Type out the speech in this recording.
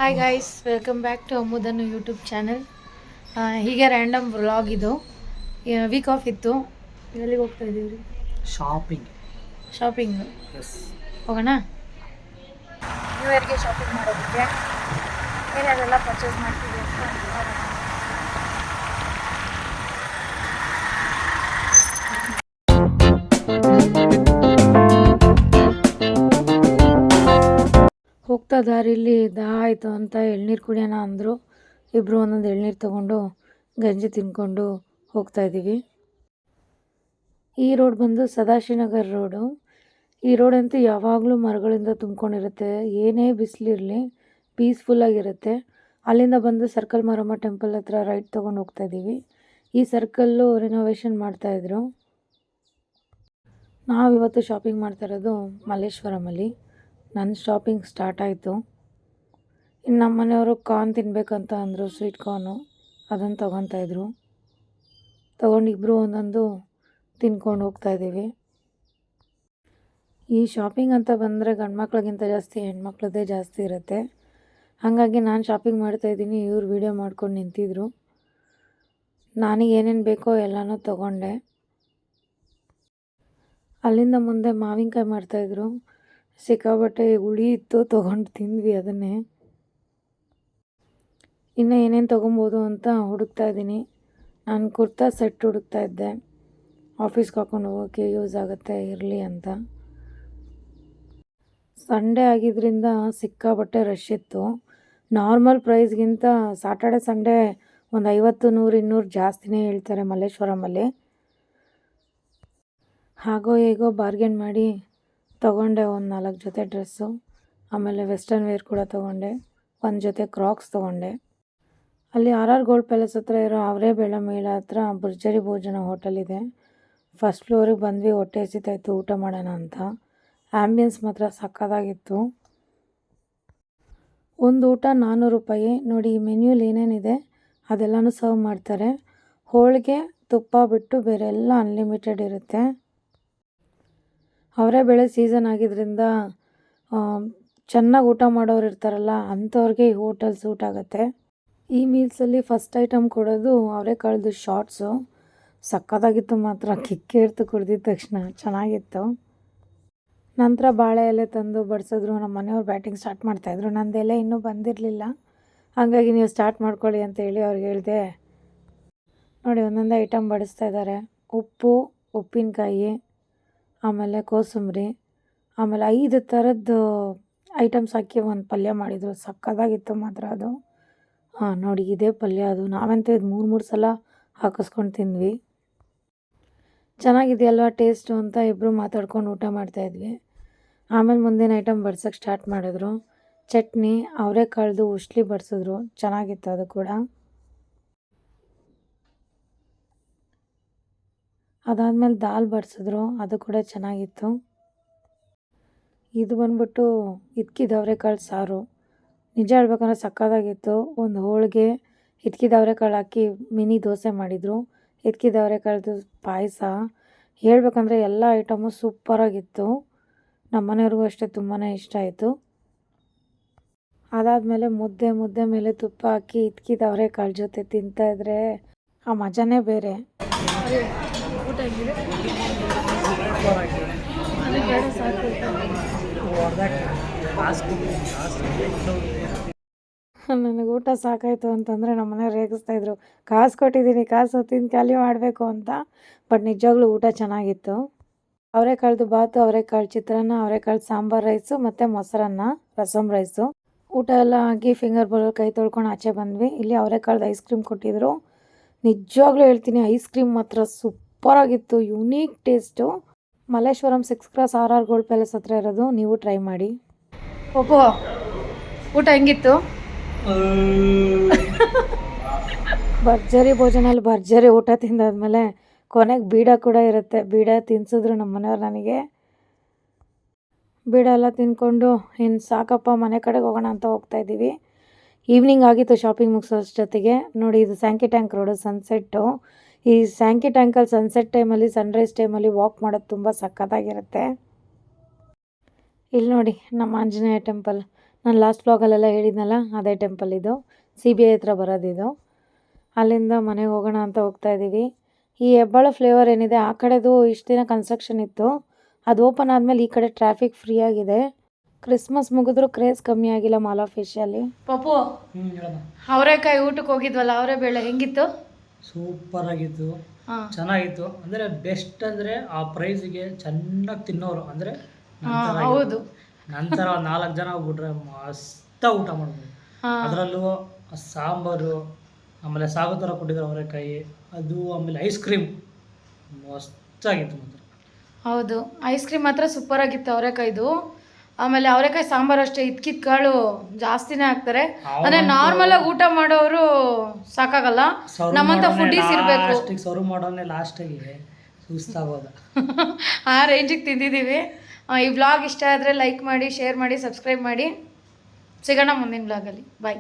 Hi guys, welcome back to ಅಮ್ಮುದನ್ನು YouTube channel. ಹೀಗೆ random vlog ಇದು. ವೀಕ್ ಆಫ್ ಇತ್ತು. ಎಲ್ಲಿಗೆ ಹೋಗ್ತಾ ಇದ್ದೀವಿ ರೀ? ಶಾಪಿಂಗ್ ಹೋಗೋಣ. ನ್ಯೂ ಇಯರ್ಗೆ ಶಾಪಿಂಗ್ ಮಾಡೋದಕ್ಕೆ ಏನೇನೆಲ್ಲ ಪರ್ಚೇಸ್ ಮಾಡ್ತೀವಿ ಅಂತ ನೋಡೋಣ. ಹೋಗ್ತಾ ದಾರಿಲಿ ದಾಹ ಆಯಿತು ಅಂತ ಎಳ್ನೀರು ಕುಡಿಯೋಣ ಅಂದರು. ಇಬ್ಬರು ಒಂದೊಂದು ಎಳ್ನೀರು ತೊಗೊಂಡು ಗಂಜಿ ತಿಂದ್ಕೊಂಡು ಹೋಗ್ತಾ ಇದ್ದೀವಿ. ಈ ರೋಡ್ ಬಂದು ಸದಾಶಿವನಗರ್ ರೋಡು. ಈ ರೋಡಂತೂ ಯಾವಾಗಲೂ ಮರಗಳಿಂದ ತುಂಬ್ಕೊಂಡಿರುತ್ತೆ. ಏನೇ ಬಿಸಿಲಿರಲಿ ಪೀಸ್ಫುಲ್ಲಾಗಿರುತ್ತೆ. ಅಲ್ಲಿಂದ ಬಂದು ಸರ್ಕಲ್ ಮಾರಮ್ಮ ಟೆಂಪಲ್ ಹತ್ರ ರೈಟ್ ತೊಗೊಂಡು ಹೋಗ್ತಾ ಇದ್ದೀವಿ. ಈ ಸರ್ಕಲ್ಲು ರಿನೋವೇಷನ್ ಮಾಡ್ತಾಯಿದ್ರು. ನಾವಿವತ್ತು ಶಾಪಿಂಗ್ ಮಾಡ್ತಾ ಇರೋದು ಮಲ್ಲೇಶ್ವರಮಲ್ಲಿ. ನನ್ನ ಶಾಪಿಂಗ್ ಸ್ಟಾರ್ಟ್ ಆಯಿತು. ಇನ್ನು ನಮ್ಮ ಮನೆಯವರು ಕಾರ್ನ್ ತಿನ್ನಬೇಕಂತ ಅಂದರು, ಸ್ವೀಟ್ ಕಾರ್ನು. ಅದನ್ನು ತೊಗೊತಾಯಿದ್ರು. ತೊಗೊಂಡು ಇಬ್ಬರು ಒಂದೊಂದು ತಿನ್ಕೊಂಡು ಹೋಗ್ತಾಯಿದ್ದೀವಿ. ಈ ಶಾಪಿಂಗ್ ಅಂತ ಬಂದರೆ ಗಂಡು ಮಕ್ಳಿಗಿಂತ ಜಾಸ್ತಿ ಹೆಣ್ಮಕ್ಳದ್ದೇ ಜಾಸ್ತಿ ಇರುತ್ತೆ. ಹಾಗಾಗಿ ನಾನು ಶಾಪಿಂಗ್ ಮಾಡ್ತಾಯಿದ್ದೀನಿ, ಇವ್ರು ವೀಡಿಯೋ ಮಾಡ್ಕೊಂಡು ನಿಂತಿದ್ರು. ನನಗೆ ಏನೇನು ಬೇಕೋ ಎಲ್ಲನೂ ತೊಗೊಂಡೆ. ಅಲ್ಲಿಂದ ಮುಂದೆ ಮಾವಿನಕಾಯಿ ಮಾಡ್ತಾಯಿದ್ರು. ಸಿಕ್ಕಾಪಟ್ಟೆ ಹುಳಿ ಇತ್ತು, ತೊಗೊಂಡು ತಿಂದ್ವಿ ಅದನ್ನೇ. ಇನ್ನು ಏನೇನು ತೊಗೊಬೋದು ಅಂತ ಹುಡುಕ್ತಾ ಇದ್ದೀನಿ. ನಾನು ಕುರ್ತಾ ಸೆಟ್ ಹುಡುಕ್ತಾ ಇದ್ದೆ, ಆಫೀಸ್ಗೆ ಹಾಕೊಂಡು ಹೋಗೋಕ್ಕೆ ಯೂಸ್ ಆಗುತ್ತೆ ಇರಲಿ ಅಂತ. ಸಂಡೇ ಆಗಿದ್ದರಿಂದ ಸಿಕ್ಕಾಪಟ್ಟೆ ರಶ್ ಇತ್ತು. ನಾರ್ಮಲ್ ಪ್ರೈಸ್ಗಿಂತ ಸಾಟರ್ಡೆ ಸಂಡೇ ಒಂದು 50, 100, 200 ಜಾಸ್ತಿನೇ ಹೇಳ್ತಾರೆ ಮಲ್ಲೇಶ್ವರಮಲ್ಲಿ. ಹಾಗೋ ಹೇಗೋ ಬಾರ್ಗೇನ್ ಮಾಡಿ ತೊಗೊಂಡೆ ಒಂದು 4 ಜೊತೆ ಡ್ರೆಸ್ಸು. ಆಮೇಲೆ ವೆಸ್ಟರ್ನ್ ವೇರ್ ಕೂಡ ತೊಗೊಂಡೆ. ಒಂದು ಜೊತೆ ಕ್ರಾಕ್ಸ್ ತೊಗೊಂಡೆ. ಅಲ್ಲಿ RR ಗೋಲ್ಡ್ ಪ್ಯಾಲೇಸ್ ಹತ್ರ ಇರೋ ಅವರೇ ಬೇಳೆ ಮೇಳ ಹತ್ರ ಭರ್ಜರಿ ಭೋಜನ ಹೋಟೆಲ್ ಇದೆ. ಫಸ್ಟ್ ಫ್ಲೋರಿಗೆ ಬಂದ್ವಿ. ಹೊಟ್ಟೆ ಹಸಿತಾಯಿತು, ಊಟ ಮಾಡೋಣ ಅಂತ. ಆ್ಯಂಬಿಯನ್ಸ್ ಮಾತ್ರ ಸಕ್ಕತ್ತಾಗಿತ್ತು. ಒಂದು ಊಟ 400 ರೂಪಾಯಿ. ನೋಡಿ, ಈ ಮೆನ್ಯೂಲಿ ಏನೇನಿದೆ ಅದೆಲ್ಲನೂ ಸರ್ವ್ ಮಾಡ್ತಾರೆ. ಹೋಳಿಗೆ, ತುಪ್ಪ ಬಿಟ್ಟು ಬೇರೆ ಎಲ್ಲ ಅನ್ಲಿಮಿಟೆಡ್ ಇರುತ್ತೆ. ಅವರೇ ಬೇಳೆ ಸೀಸನ್ ಆಗಿದ್ದರಿಂದ ಚೆನ್ನಾಗಿ ಊಟ ಮಾಡೋರು ಇರ್ತಾರಲ್ಲ, ಅಂಥವ್ರಿಗೆ ಈ ಹೋಟೆಲ್ ಸೂಟ್ ಆಗುತ್ತೆ. ಈ ಮೀಲ್ಸಲ್ಲಿ ಫಸ್ಟ್ ಐಟಮ್ ಕೊಡೋದು ಅವರೆಕಾಳ್ದು ಶಾರ್ಟ್ಸು. ಸಕ್ಕತ್ತಾಗಿತ್ತು ಮಾತ್ರ, ಕಿಕ್ಕೇರ್ತು ಕುಡ್ದಿದ ತಕ್ಷಣ. ಚೆನ್ನಾಗಿತ್ತು. ನಂತರ ಬಾಳೆ ಎಲೆ ತಂದು ಬಡಿಸಿದ್ರು. ನಮ್ಮ ಮನೆಯವ್ರು ಬ್ಯಾಟಿಂಗ್ ಸ್ಟಾರ್ಟ್ ಮಾಡ್ತಾಯಿದ್ರು. ನಂದು ಎಲೆ ಇನ್ನೂ ಬಂದಿರಲಿಲ್ಲ. ಹಾಗಾಗಿ ನೀವು ಸ್ಟಾರ್ಟ್ ಮಾಡ್ಕೊಳ್ಳಿ ಅಂತ ಹೇಳಿ ಅವ್ರಿಗೆ ಹೇಳಿದೆ. ನೋಡಿ, ಒಂದೊಂದೇ ಐಟಮ್ ಬಡಿಸ್ತಾ ಇದ್ದಾರೆ. ಉಪ್ಪು, ಉಪ್ಪಿನಕಾಯಿ, ಆಮೇಲೆ ಕೋಸಂಬರಿ, ಆಮೇಲೆ 5 ಥರದ್ದು ಐಟಮ್ಸ್ ಹಾಕಿ ಒಂದು ಪಲ್ಯ ಮಾಡಿದರು. ಸಕ್ಕತ್ತಾಗಿತ್ತು ಮಾತ್ರ ಅದು. ನೋಡಿ, ಇದೇ ಪಲ್ಯ ಅದು. ನಾವಂತೂ ಇದು 3 ಸಲ ಹಾಕಿಸ್ಕೊಂಡು ತಿಂದ್ವಿ. ಚೆನ್ನಾಗಿದೆಯಲ್ವಾ ಟೇಸ್ಟು ಅಂತ ಇಬ್ಬರು ಮಾತಾಡ್ಕೊಂಡು ಊಟ ಮಾಡ್ತಾಯಿದ್ವಿ. ಆಮೇಲೆ ಮುಂದಿನ ಐಟಮ್ ಬಡ್ಸೋಕ್ಕೆ ಸ್ಟಾರ್ಟ್ ಮಾಡಿದ್ರು. ಚಟ್ನಿ, ಅವರೆಕಾಳ್ದು ಉಸ್ಲಿ ಬಡಿಸಿದ್ರು. ಚೆನ್ನಾಗಿತ್ತು ಅದು ಕೂಡ. ಅದಾದಮೇಲೆ ದಾಲ್ ಬಡಿಸಿದ್ರು. ಅದು ಕೂಡ ಚೆನ್ನಾಗಿತ್ತು. ಇದು ಬಂದ್ಬಿಟ್ಟು ಇದ್ಕಿದ ಅವರೆಕಾಳು ಸಾರು. ನಿಜ ಹೇಳ್ಬೇಕಂದ್ರೆ ಸಕ್ಕತ್ತಾಗಿತ್ತು. ಒಂದು ಹೋಳಿಗೆ, ಇದ್ಕಿದ ಅವರೆಕಾಳು ಹಾಕಿ ಮಿನಿ ದೋಸೆ ಮಾಡಿದರು. ಇದ್ಕಿದ ಅವರೆಕಾಳ್ದು ಪಾಯಸ. ಹೇಳ್ಬೇಕಂದ್ರೆ ಎಲ್ಲ ಐಟಮು ಸೂಪರಾಗಿತ್ತು. ನಮ್ಮ ಮನೆಯವ್ರಿಗೂ ಅಷ್ಟೇ ತುಂಬಾ ಇಷ್ಟ ಆಯಿತು. ಅದಾದಮೇಲೆ ಮುದ್ದೆ ಮೇಲೆ ತುಪ್ಪ ಹಾಕಿ ಇದ್ಕಿದ ಅವರೆಕಾಳು ಜೊತೆ ತಿಂತಾಯಿದ್ರೆ ಆ ಮಜಾನೇ ಬೇರೆ. ಊಟ ನನಗೆ ಊಟ ಸಾಕಾಯಿತು ಅಂತಂದರೆ ನಮ್ಮ ಮನೆಯವ್ರು ರೇಗಿಸ್ತಾಯಿದ್ರು. ಕಾಸು ಕೊಟ್ಟಿದ್ದೀನಿ, ಕಾಸು ತಿಂದು ಖಾಲಿ ಮಾಡಬೇಕು ಅಂತ. ಬಟ್ ನಿಜವಾಗ್ಲೂ ಊಟ ಚೆನ್ನಾಗಿತ್ತು. ಅವರೆಕಾಳ್ದು ಬಾತು, ಅವರೆಕಾಳು ಚಿತ್ರಾನ್ನ, ಅವರೆಕಾಳು ಸಾಂಬಾರು ರೈಸು ಮತ್ತು ಮೊಸರನ್ನ, ರಸಮ್ ರೈಸು. ಊಟ ಎಲ್ಲ ಆಗಿ ಫಿಂಗರ್ ಬೌಲಲ್ಲಿ ಕೈ ತೊಳ್ಕೊಂಡು ಆಚೆ ಬಂದ್ವಿ. ಇಲ್ಲಿ ಅವರೆಕಾಳ್ದು ಐಸ್ ಕ್ರೀಮ್ ಕೊಟ್ಟಿದ್ರು. ನಿಜವಾಗ್ಲೂ ಹೇಳ್ತೀನಿ, ಐಸ್ ಕ್ರೀಮ್ ಮಾತ್ರ ಸೂಪರಾಗಿತ್ತು. Unique taste. Malleswaram 6 cross RR gold palace ಹತ್ರ ಇರೋದು. ನೀವು ಟ್ರೈ ಮಾಡಿ. ಓಪೋ, ಊಟ ಹೆಂಗಿತ್ತು? ಭರ್ಜರಿ ಭೋಜನಲ್ಲಿ ಭರ್ಜರಿ ಊಟ ತಿಂದಾದ್ಮೇಲೆ ಕೊನೆಗೆ ಬೀಡ ಕೂಡ ಇರುತ್ತೆ. ಬೀಡ ತಿನ್ಸಿದ್ರು ನಮ್ಮ ಮನೆಯವ್ರು ನನಗೆ. ಬೀಡ ಎಲ್ಲ ತಿಂದ್ಕೊಂಡು ಇನ್ನು ಸಾಕಪ್ಪ ಮನೆ ಕಡೆಗೆ ಹೋಗೋಣ ಅಂತ ಹೋಗ್ತಾಯಿದ್ದೀವಿ. ಈವ್ನಿಂಗ್ ಆಗಿತ್ತು ಶಾಪಿಂಗ್ ಮುಗಿಸೋಷ್ಟೊತ್ತಿಗೆ. ನೋಡಿ, ಇದು ಸ್ಯಾಂಕಿ ಟ್ಯಾಂಕ್ ರೋಡು, ಸನ್ಸೆಟ್ಟು. ಈ ಸ್ಯಾಂಕಿ ಟ್ಯಾಂಕಲ್ಲಿ ಸನ್ಸೆಟ್ ಟೈಮಲ್ಲಿ, ಸನ್ರೈಸ್ ಟೈಮಲ್ಲಿ ವಾಕ್ ಮಾಡೋದು ತುಂಬ ಸಕ್ಕತ್ತಾಗಿರುತ್ತೆ. ಇಲ್ಲಿ ನೋಡಿ, ನಮ್ಮ ಆಂಜನೇಯ ಟೆಂಪಲ್. ನಾನು ಲಾಸ್ಟ್ ವ್ಲಾಗಲ್ಲೆಲ್ಲ ಹೇಳಿದ್ನಲ್ಲ ಅದೇ ಟೆಂಪಲ್ ಇದು, CBI ಹತ್ರ ಬರೋದಿದು. ಅಲ್ಲಿಂದ ಮನೆಗೆ ಹೋಗೋಣ ಅಂತ ಹೋಗ್ತಾ ಇದ್ದೀವಿ. ಈ ಹೆಬ್ಬಾಳು ಫ್ಲೇವರ್ ಏನಿದೆ ಆ ಕಡೆದು ಇಷ್ಟು ದಿನ ಕನ್ಸ್ಟ್ರಕ್ಷನ್ ಇತ್ತು, ಅದು ಓಪನ್ ಆದಮೇಲೆ ಈ ಕಡೆ ಟ್ರಾಫಿಕ್ ಫ್ರೀ ಆಗಿದೆ. ಕ್ರಿಸ್ಮಸ್ ಮುಗಿದ್ರೂ ಕ್ರೇಜ್ ಕಮ್ಮಿ ಆಗಿಲ್ಲ ಮಾಲ್ ಆಫ್ ಏಷ್ಯಲ್ಲಿ. ಪಪ್ಪು, ಅವರೇಕಾಯಿ ಊಟಕ್ಕೆ ಹೋಗಿದ್ವಲ್ಲ, ಅವರೇ ಬೇಳೆ ಹೆಂಗಿತ್ತು? ಸೂಪರ್ ಆಗಿತ್ತು, ಚೆನ್ನಾಗಿತ್ತು. ಅಂದರೆ ಬೆಸ್ಟ್ ಅಂದರೆ ಆ ಪ್ರೈಸಿಗೆ ಚೆನ್ನಾಗಿ ತಿನ್ನೋರು ಅಂದರೆ ಹೌದು. ನಂತರ 4 ಜನ ಹೋಗ್ಬಿಟ್ರೆ ಮಸ್ತ ಊಟ ಮಾಡ್ಬೋದು. ಅದರಲ್ಲೂ ಸಾಂಬಾರು, ಆಮೇಲೆ ಸಾಗು ಥರ ಕೊಟ್ಟಿದ್ದಾರೆ ಅವರೆಕಾಯಿ, ಅದು ಆಮೇಲೆ ಐಸ್ ಕ್ರೀಮ್ ಮಸ್ತಾಗಿತ್ತು ಮಾತ್ರ. ಹೌದು, ಐಸ್ ಕ್ರೀಮ್ ಮಾತ್ರ ಸೂಪರ್ ಆಗಿತ್ತು ಅವರೆಕಾಯ್ದು. ಆಮೇಲೆ ಅವರೆಕಾಯಿ ಸಾಂಬಾರು ಅಷ್ಟೇ, ಇದ್ಕಿದ್ ಕಾಳು ಜಾಸ್ತಿನೇ ಹಾಕ್ತಾರೆ. ಅಂದರೆ ನಾರ್ಮಲ್ ಆಗಿ ಊಟ ಮಾಡೋರು ಸಾಕಾಗಲ್ಲ, ನಮ್ಮಂಥ ಫುಡ್ಡೀಸ್ ಇರಬೇಕು. ಸರ್ವ್ ಮಾಡೋನೆ ಲಾಸ್ಟಿಗೆ ಸುಸ್ತಾಗೋದ ಆ ರೇಂಜಿಗೆ ತಿಂದಿದ್ದೀವಿ. ಈ ವ್ಲಾಗ್ ಇಷ್ಟ ಆದರೆ ಲೈಕ್ ಮಾಡಿ, ಶೇರ್ ಮಾಡಿ, ಸಬ್ಸ್ಕ್ರೈಬ್ ಮಾಡಿ. ಸಿಗೋಣ ಮುಂದಿನ ವ್ಲಾಗಲ್ಲಿ. ಬಾಯ್.